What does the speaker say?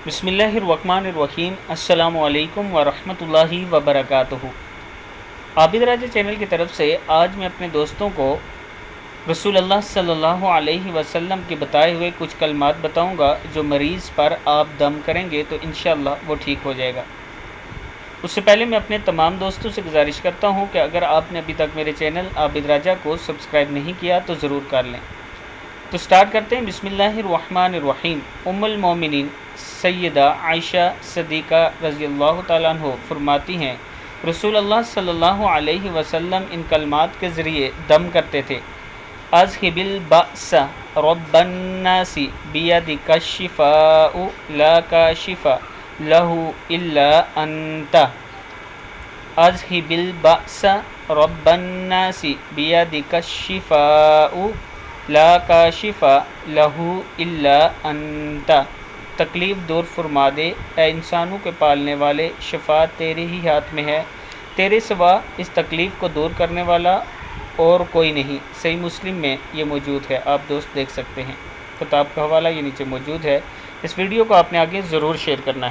बिस्मिल्लाहिर्रहमानिर्रहीम। अस्सलामु अलैकुम वरहमतुल्लाहि वबरकातुहू। आबिदराजा चैनल की तरफ से आज मैं अपने दोस्तों को रसूलुल्लाह सल्लल्लाहु अलैहि वसल्लम के बताए हुए कुछ कलमात बताऊंगा जो मरीज़ पर आप दम करेंगे तो इंशाअल्लाह वो ठीक हो जाएगा। उससे पहले मैं अपने तमाम दोस्तों से गुजारिश करता हूं कि अगर आपने अभी तक मेरे चैनल आबिदराजा को सब्सक्राइब नहीं किया तो ज़रूर कर लें। तो स्टार्ट करते हैं। बिस्मिल्लाहिर्रहमानिर्रहीम। उम्मुल मोमिनीन सैयदा आयशा सदीक़ा रज़ियल्लाहु ताला अन्हा फरमाती हैं, रसूलुल्लाह सल्लल्लाहु अलैहि वसल्लम इन कलमात के ज़रिए दम करते थे। अज़हिबिल बअसा रब्बन्नासी बियदिका शिफ़ाउ ला काशिफ़ा लहू इल्ला अंता। अज़हिबिल बअसा रब्बन्नासी बियदिका शिफ़ाउ ला काशिफ़ा लहू इल्ला अंता। तकलीफ़ दूर फरमा दे, ए इंसानों के पालने वाले, शफा तेरे ही हाथ में है, तेरे सिवा इस तकलीफ़ को दूर करने वाला और कोई नहीं। सही मुस्लिम में ये मौजूद है, आप दोस्त देख सकते हैं। किताब का हवाला ये नीचे मौजूद है। इस वीडियो को आपने आगे ज़रूर शेयर करना है।